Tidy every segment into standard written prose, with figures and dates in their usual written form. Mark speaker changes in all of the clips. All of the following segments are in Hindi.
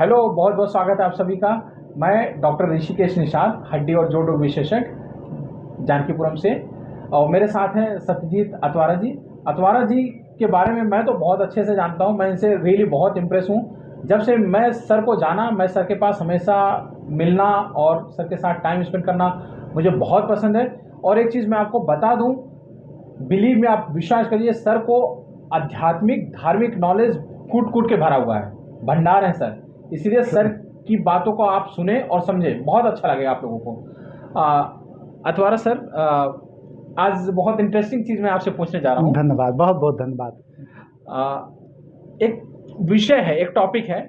Speaker 1: हेलो, बहुत बहुत स्वागत है आप सभी का। मैं डॉक्टर ऋषिकेश निषाद, हड्डी और जोड़ रोग विशेषज्ञ, जानकीपुरम से। और मेरे साथ हैं सत्यजीत अतवारा जी। अतवारा जी के बारे में मैं तो बहुत अच्छे से जानता हूं, मैं इनसे रियली बहुत इम्प्रेस हूं। जब से मैं सर को जाना, मैं सर के पास हमेशा मिलना और सर के साथ टाइम स्पेंड करना मुझे बहुत पसंद है। और एक चीज़ मैं आपको बता दूं, बिलीव में, आप विश्वास करिए, सर को आध्यात्मिक धार्मिक नॉलेज कूट कूट के भरा हुआ है, भंडार है सर। इसलिए सर की बातों को आप सुने और समझे, बहुत अच्छा लगेगा आप लोगों को। अतवारा सर, आज बहुत इंटरेस्टिंग चीज़ मैं आपसे पूछने जा रहा हूँ।
Speaker 2: धन्यवाद, बहुत बहुत धन्यवाद।
Speaker 1: एक विषय है, एक टॉपिक है,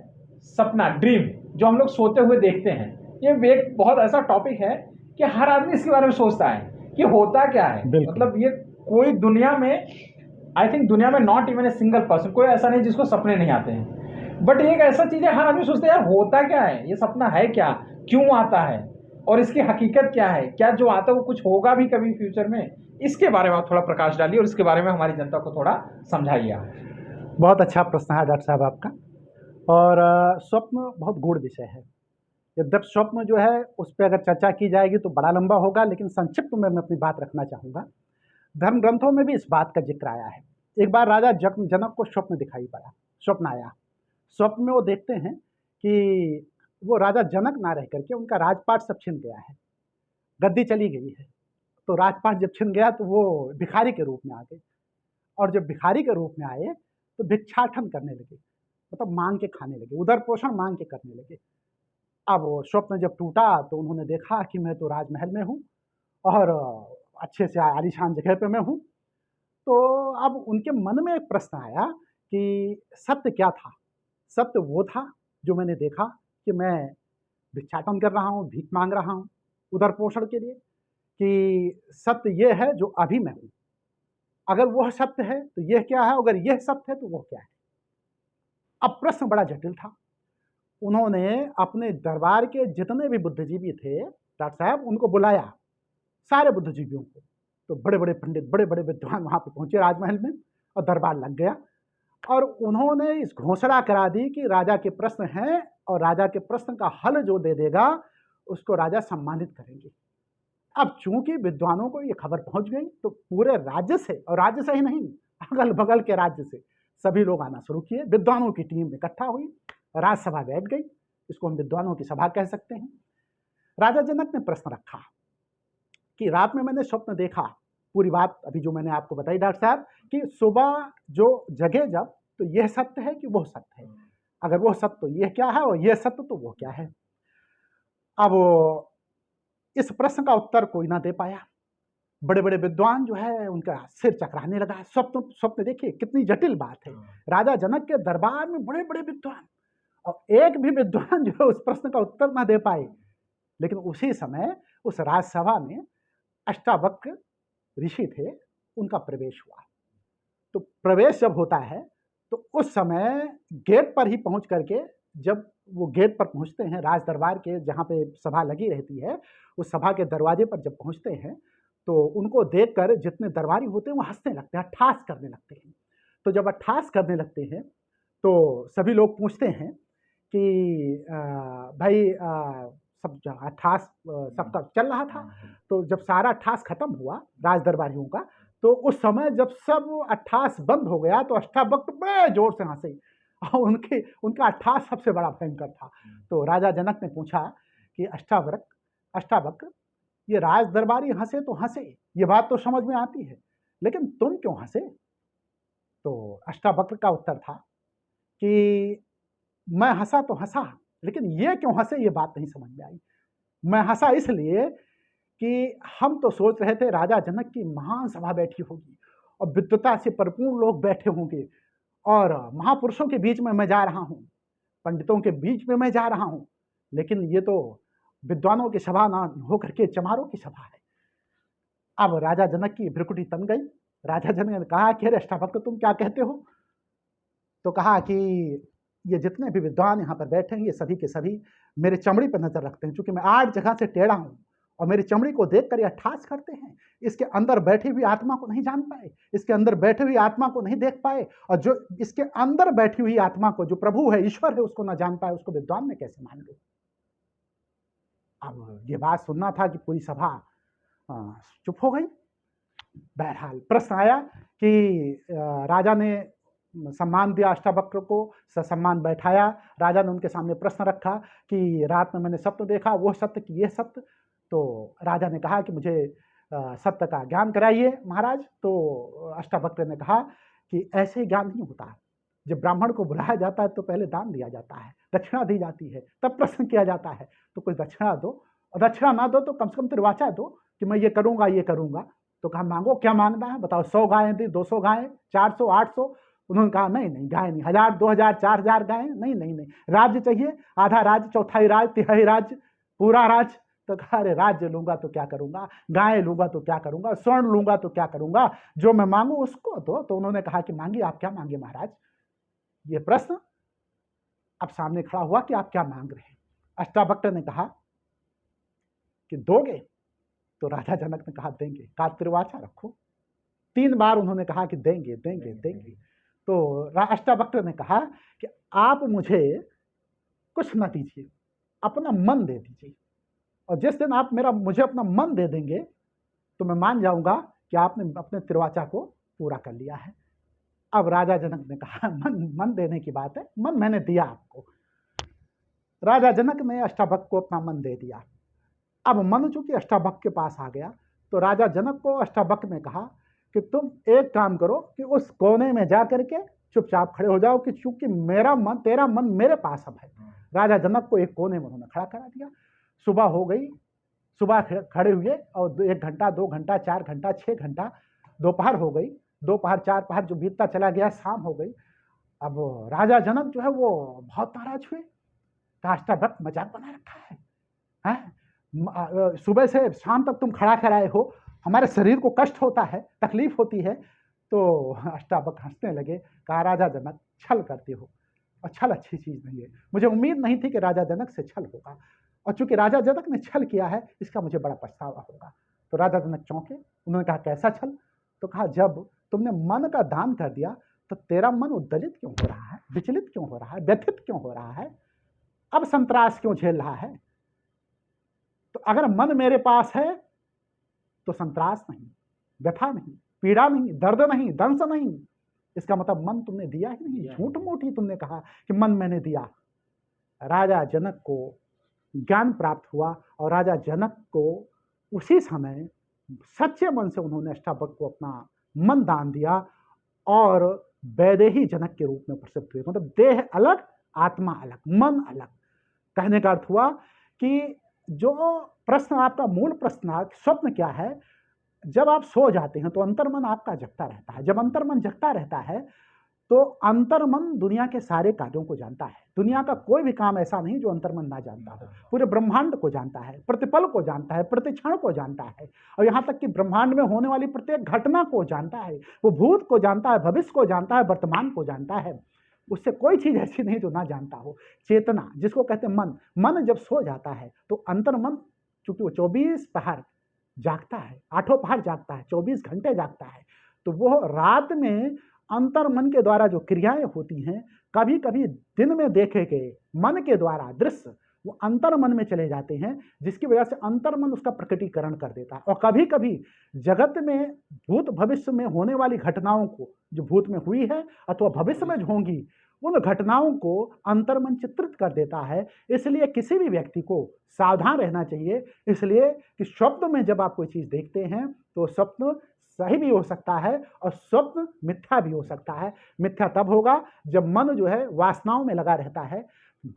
Speaker 1: सपना, ड्रीम, जो हम लोग सोते हुए देखते हैं। ये एक बहुत ऐसा टॉपिक है कि हर आदमी इसके बारे में सोचता है कि होता क्या है। मतलब ये कोई दुनिया में, आई थिंक दुनिया में not even a single person, कोई ऐसा नहीं जिसको सपने नहीं आते हैं। बट एक ऐसा चीज़ है, हर आदमी सोचते हैं यार होता क्या है, ये सपना है क्या, क्यों आता है, और इसकी हकीकत क्या है, क्या जो आता है वो कुछ होगा भी कभी फ्यूचर में। इसके बारे में आप थोड़ा प्रकाश डालिए और इसके बारे में हमारी जनता को थोड़ा समझाइए आप।
Speaker 2: बहुत अच्छा प्रश्न है डॉक्टर साहब आपका। और स्वप्न बहुत गूढ़ विषय है। यद्यप स्वप्न जो है उस पर अगर चर्चा की जाएगी तो बड़ा लंबा होगा, लेकिन संक्षिप्त में मैं अपनी बात रखना चाहूँगा। धर्म ग्रंथों में भी इस बात का जिक्र आया है। एक बार राजा जनक को स्वप्न दिखाई पड़ा, स्वप्न आया। स्वप्न में वो देखते हैं कि वो राजा जनक ना रह करके उनका राजपाट सब छिन गया है, गद्दी चली गई है। तो राजपाट जब छिन गया तो वो भिखारी के रूप में आ गए, और जब भिखारी के रूप में आए तो भिक्षाटन करने लगे, मतलब मांग के खाने लगे, उदर पोषण मांग के करने लगे। अब वो स्वप्न जब टूटा तो उन्होंने देखा कि मैं तो राजमहल में हूँ और अच्छे से आलीशान जगह पे मैं हूँ। तो अब उनके मन में एक प्रश्न आया कि सत्य क्या था। सत्य वो था जो मैंने देखा कि मैं भिक्षाटन कर रहा हूँ, भीख मांग रहा हूँ उदर पोषण के लिए, कि सत्य ये है जो अभी मैं हूँ। अगर वह सत्य है तो यह क्या है, अगर यह सत्य है तो वह क्या है। अब प्रश्न बड़ा जटिल था। उन्होंने अपने दरबार के जितने भी बुद्धिजीवी थे डॉक्टर साहब, उनको बुलाया, सारे बुद्धिजीवियों को। तो बड़े बड़े पंडित, बड़े बड़े विद्वान वहां पे पहुंचे राजमहल में, और दरबार लग गया। और उन्होंने इस घोषणा करा दी कि राजा के प्रश्न हैं और राजा के प्रश्न का हल जो दे देगा उसको राजा सम्मानित करेंगे। अब चूंकि विद्वानों को ये खबर पहुंच गई तो पूरे राज्य से, और राज्य से ही नहीं, अगल बगल के राज्य से सभी लोग आना शुरू किए। विद्वानों की टीम इकट्ठा हुई, राजसभा बैठ गई। इसको हम विद्वानों की सभा कह सकते हैं। राजा जनक ने प्रश्न रखा कि रात में मैंने स्वप्न देखा, पूरी बात अभी जो मैंने आपको बताई डॉक्टर साहब, कि सुबह जो जगे जब, तो यह सत्य है कि वह सत्य है, अगर वह सत्य तो यह क्या है, और यह सत्य तो वह क्या है। अब इस प्रश्न का उत्तर कोई ना दे पाया। बड़े बड़े विद्वान जो है उनका सिर चकराने लगा। स्वप्न स्वप्न देखिए कितनी जटिल बात है। राजा जनक के दरबार में बड़े बड़े विद्वान, और एक भी विद्वान जो है उस प्रश्न का उत्तर ना दे पाए। लेकिन उसी समय उस राजसभा में अष्टावक्र ऋषि थे, उनका प्रवेश हुआ। तो प्रवेश जब होता है तो उस समय गेट पर ही पहुंच करके, जब वो गेट पर पहुंचते हैं राज दरबार के, जहाँ पे सभा लगी रहती है, उस सभा के दरवाजे पर जब पहुंचते हैं तो उनको देखकर जितने दरबारी होते हैं वो हंसने लगते हैं, अट्ठास करने लगते हैं। तो जब अट्ठास करने लगते हैं तो सभी लोग पूछते हैं कि भाई सब अट्ठास सबका चल रहा था। तो जब सारा अट्ठास खत्म हुआ राज दरबारियों का, तो उस समय जब सब अट्ठास बंद हो गया तो अष्टावक्र बड़े जोर से हंसे, और उनका अट्ठास सबसे बड़ा भयंकर था। तो राजा जनक ने पूछा कि अष्टावक्र, ये राज दरबारी हंसे तो हंसे, ये बात तो समझ में आती है, लेकिन तुम क्यों हंसे। तो अष्टावक्र का उत्तर था कि मैं हंसा तो हंसा, लेकिन ये क्यों हंसे ये बात नहीं समझ में आई। मैं हंसा इसलिए कि हम तो सोच रहे थे राजा जनक की महान सभा बैठी होगी और विद्वता से भरपूर लोग बैठे होंगे, और महापुरुषों के बीच में मैं जा रहा हूँ, पंडितों के बीच में मैं जा रहा हूँ, लेकिन ये तो विद्वानों की सभा ना होकर के चमारों की सभा है। अब राजा जनक की भ्रुकुटी तन गई। राजा जनक ने कहा कि अरे अष्टावक्र तुम क्या कहते हो। तो कहा कि ये जितने भी विद्वान यहाँ पर बैठे हैं ये सभी के सभी मेरे चमड़ी पर नजर रखते हैं, क्योंकि मैं 8 जगह से टेढ़ा हूँ और मेरी चमड़ी को देखकर यह ठास करते हैं। इसके अंदर बैठी हुई आत्मा को नहीं जान पाए, इसके अंदर बैठी हुई आत्मा को नहीं देख पाए, और जो इसके अंदर बैठी हुई आत्मा को, जो प्रभु है, ईश्वर है, उसको ना जान पाए, उसको विद्वान में कैसे मान लो। अब ये बात सुनना था कि पूरी सभा चुप हो गई। बहरहाल प्रश्न आया कि राजा ने सम्मान दिया अष्टावक्र को, सम्मान बैठाया। राजा ने उनके सामने प्रश्न रखा कि रात में मैंने सत्य देखा, वो सत्य कि ये सत्य। तो राजा ने कहा कि मुझे सत्य का ज्ञान कराइए महाराज। तो अष्टावक्र ने कहा कि ऐसे ही ज्ञान नहीं होता। जब ब्राह्मण को बुलाया जाता है तो पहले दान दिया जाता है, दक्षिणा दी जाती है, तब प्रश्न किया जाता है। तो कुछ दक्षिणा दो, और दक्षिणा ना दो तो कम से कम तिरवाचा दो कि मैं ये करूँगा ये करूँगा। तो कहा मांगो, क्या मांगना है बताओ। 100 गायें दी, 200 गायें, 400, 800। उन्होंने कहा नहीं नहीं, गाय नहीं, 1000, 2000, 4000 गायें नहीं नहीं नहीं। राज्य चाहिए, आधा राज्य, चौथाई राज्य, तिहाई राज्य, पूरा राज्य। तो कहा अरे राज्य लूंगा तो क्या करूंगा, गाय लूंगा तो क्या करूंगा, स्वर्ण लूंगा तो क्या करूंगा, जो मैं मांगू उसको दो। तो उन्होंने कहा कि मांगिए, आप क्या मांगे महाराज। ये प्रश्न अब सामने खड़ा हुआ कि आप क्या मांग रहे हैं। अष्टावक्र ने कहा कि दोगे। तो राजा जनक ने कहा देंगे। कहा तिरवाचा रखो। 3 बार उन्होंने कहा कि देंगे देंगे देंगे। तो अष्टावक्र ने कहा कि आप मुझे कुछ न दीजिए, अपना मन दे दीजिए, और जिस दिन आप मुझे अपना मन दे देंगे तो मैं मान जाऊंगा कि आपने अपने तिरवाचा को पूरा कर लिया है। अब राजा जनक ने कहा मन देने की बात है, मन मैंने दिया आपको। राजा जनक ने अष्टावक्र को अपना मन दे दिया। अब मन चूंकि अष्टावक्र के पास आ गया तो राजा जनक को अष्टावक्र ने कहा कि तुम एक काम करो कि उस कोने में जा करके चुपचाप खड़े हो जाओ, कि चूंकि मेरा मन, तेरा मन मेरे पास अब है। राजा जनक को एक कोने में उन्होंने खड़ा करा दिया। सुबह हो गई, सुबह खड़े हुए, और 1 घंटा, 2 घंटा, 4 घंटा, 6 घंटा, दोपहर हो गई, दोपहर 4 पहर जो बीतता चला गया, शाम हो गई। अब राजा जनक जो है वो बहुत नाराज हुए। अष्टावक्र मजाक बना रखा है, सुबह से शाम तक तुम खड़ा कराए हो, हमारे शरीर को कष्ट होता है, तकलीफ होती है। तो अष्टावक्र हंसने लगे। कहा राजा जनक छल करते हो, और छल अच्छी चीज नहीं है। मुझे उम्मीद नहीं थी कि राजा जनक से छल होगा, और चूंकि राजा जनक ने छल किया है इसका मुझे बड़ा पछतावा होगा। तो राजा जनक चौंके। उन्होंने कहा कैसा छल। तो कहा जब तुमने मन का दान कर दिया तो तेरा मन उद्दलित क्यों हो रहा है, विचलित क्यों हो रहा है, व्यथित क्यों हो रहा है, अब संतरास क्यों झेल रहा है। तो अगर मन मेरे पास है तो संतरास नहीं, व्यथा नहीं, पीड़ा नहीं, दर्द नहीं, दंश नहीं। इसका मतलब मन तुमने दिया ही नहीं, झूठ मूठ ही तुमने कहा कि मन मैंने दिया। राजा जनक को ज्ञान प्राप्त हुआ, और राजा जनक को उसी समय सच्चे मन से उन्होंने अष्टावक्र को अपना मन दान दिया, और वैदेही जनक के रूप में प्रसिद्ध हुए। मतलब देह अलग, आत्मा अलग, मन अलग। कहने का अर्थ हुआ कि जो प्रश्न आपका मूल प्रश्न स्वप्न क्या है, जब आप सो जाते हैं तो अंतर्मन आपका जगता रहता है। जब अंतर्मन जगता रहता है तो अंतर्मन दुनिया के सारे कार्यों को जानता है। दुनिया का कोई भी काम ऐसा नहीं जो अंतर्मन ना जानता हो। पूरे ब्रह्मांड को जानता है, प्रतिपल को जानता है, प्रतिक्षण को जानता है, और यहाँ तक कि ब्रह्मांड में होने वाली प्रत्येक घटना को जानता है। वो भूत को जानता है, भविष्य को जानता है, वर्तमान को जानता है। उससे कोई चीज ऐसी नहीं जो ना जानता हो। चेतना जिसको कहते हैं मन, मन जब सो जाता है तो अंतर्मन, चूंकि वो 24 पहर जागता है, 8 पहर जागता है, 24 घंटे जागता है, तो वो रात में अंतर्मन के द्वारा जो क्रियाएं होती हैं, कभी कभी दिन में देखे गए मन के द्वारा दृश्य वो अंतर्मन में चले जाते हैं, जिसकी वजह से अंतर्मन उसका प्रकटीकरण कर देता है। और कभी कभी जगत में भूत भविष्य में होने वाली घटनाओं को, जो भूत में हुई है अथवा भविष्य में होंगी, उन घटनाओं को अंतर्मन चित्रित कर देता है। इसलिए किसी भी व्यक्ति को सावधान रहना चाहिए। इसलिए कि स्वप्न में जब आप कोई चीज देखते हैं तो स्वप्न सही भी हो सकता है और स्वप्न मिथ्या भी हो सकता है। मिथ्या तब होगा जब मन जो है वासनाओं में लगा रहता है,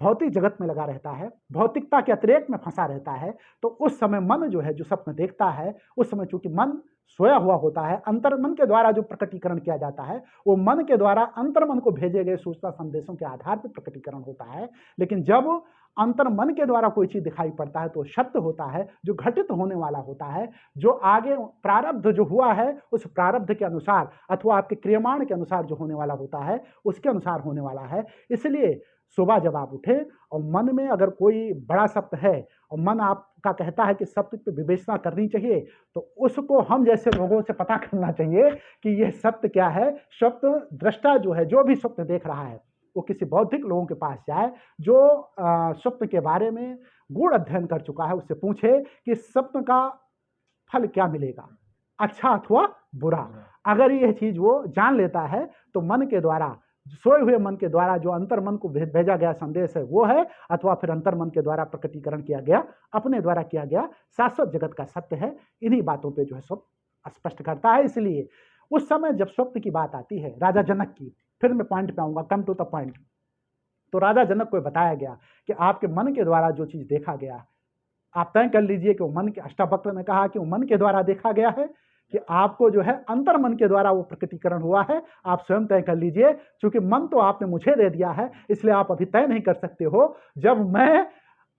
Speaker 2: भौतिक जगत में लगा रहता है, भौतिकता के अतिरेक में फंसा रहता है। तो उस समय मन जो है, जो स्वप्न देखता है, उस समय चूंकि मन सोया हुआ होता है, अंतर्मन के द्वारा जो प्रकटीकरण किया जाता है वो मन के द्वारा अंतर्मन को भेजे गए सूचना संदेशों के आधार पर प्रकटीकरण होता है। लेकिन जब अंतर्मन के द्वारा कोई चीज दिखाई पड़ता है तो सत्य होता है, जो घटित होने वाला होता है, जो आगे प्रारब्ध जो हुआ है उस प्रारब्ध के अनुसार अथवा आपके क्रियमाण के अनुसार जो होने वाला होता है उसके अनुसार होने वाला है। इसलिए सुबह जब आप उठे और मन में अगर कोई बड़ा सत्य है और मन आपका कहता है कि सत्य पे विवेचना करनी चाहिए, तो उसको हम जैसे लोगों से पता करना चाहिए कि यह सत्य क्या है। स्वप्न दृष्टा जो है, जो भी स्वप्न देख रहा है, वो किसी बौद्धिक लोगों के पास जाए जो स्वप्न के बारे में गूढ़ अध्ययन कर चुका है, उससे पूछे कि स्वप्न का फल क्या मिलेगा, अच्छा अथवा बुरा। अगर यह चीज वो जान लेता है तो मन के द्वारा, सोए हुए मन के द्वारा जो अंतर मन को भेजा गया संदेश है वो है, अथवा फिर अंतर मन के द्वारा प्रकटीकरण किया गया, अपने द्वारा किया गया शाश्वत जगत का सत्य है। इन्हीं बातों पे जो है स्वप्न स्पष्ट करता है। इसलिए उस समय जब स्वप्न की बात आती है राजा जनक की, फिर मैं पॉइंट पे आऊंगा, कम टू द पॉइंट। तो राजा जनक को बताया गया कि आपके मन के द्वारा जो चीज देखा गया, आप तय कर लीजिए कि वो मन के, अष्टावक्र ने कहा कि वो मन के द्वारा देखा गया है कि आपको जो है अंतर मन के द्वारा वो प्रकटीकरण हुआ है, आप स्वयं तय कर लीजिए। क्योंकि मन तो आपने मुझे दे दिया है, इसलिए आप अभी तय नहीं कर सकते हो। जब मैं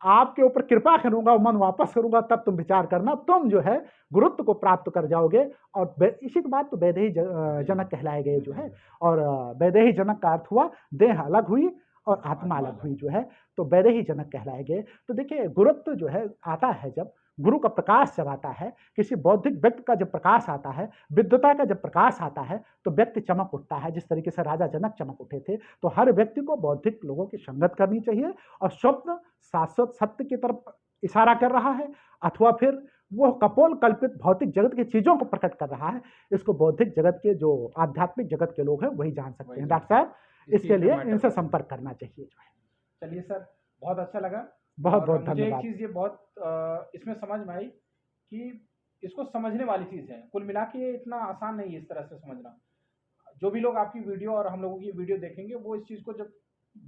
Speaker 2: आपके ऊपर कृपा करूंगा, मन वापस करूंगा, तब तुम विचार करना, तुम जो है गुरुत्व को प्राप्त कर जाओगे। और इसी के बाद तो वैदेही जनक कहलाए गए जो है। और वैदेही जनक का अर्थ हुआ देह अलग हुई और आत्मा अलग हुई जो है, तो वैदेही जनक कहलाए गए। तो देखिए गुरुत्व जो है आता है जब गुरु का प्रकाश जब आता है, किसी बौद्धिक व्यक्ति का जब प्रकाश आता है, विद्वता का जब प्रकाश आता है, तो व्यक्ति चमक उठता है। जिस तरीके से राजा जनक चमक उठे थे, तो हर व्यक्ति को बौद्धिक लोगों की संगत करनी चाहिए। और स्वप्न शाश्वत सत्य की तरफ इशारा कर रहा है, अथवा फिर वो कपोल कल्पित भौतिक जगत की चीजों को प्रकट कर रहा है। इसको बौद्धिक जगत के जो आध्यात्मिक जगत के लोग हैं वही जान सकते हैं। डॉक्टर साहब, इसके लिए इनसे संपर्क करना चाहिए जो है।
Speaker 1: चलिए सर, बहुत अच्छा लगा।
Speaker 2: बहुत
Speaker 1: और
Speaker 2: बहुत
Speaker 1: मुझे एक
Speaker 2: धन्यवाद।
Speaker 1: चीज़ ये बहुत इसमें समझ में आई कि इसको समझने वाली चीज़ है। कुल मिला के ये इतना आसान नहीं है इस तरह से समझना। जो भी लोग आपकी वीडियो और हम लोगों की वीडियो देखेंगे, वो इस चीज़ को जब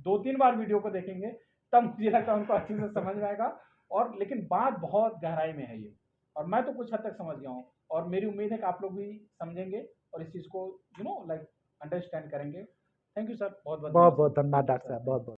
Speaker 1: 2-3 बार वीडियो को देखेंगे, तब मुझे लगता है उनको अच्छे से समझ में आएगा। और लेकिन बात बहुत गहराई में है ये, और मैं तो कुछ हद तक समझ गया हूँ, और मेरी उम्मीद है कि आप लोग भी समझेंगे और इस चीज़ को लाइक अंडरस्टैंड करेंगे। थैंक यू सर, बहुत-बहुत
Speaker 2: बहुत
Speaker 1: धन्यवाद
Speaker 2: बहुत
Speaker 1: सर।
Speaker 2: धन्यवाद
Speaker 1: थैंक यू
Speaker 2: डॉक्टर
Speaker 1: सर।
Speaker 2: साहब, बहुत बहुत।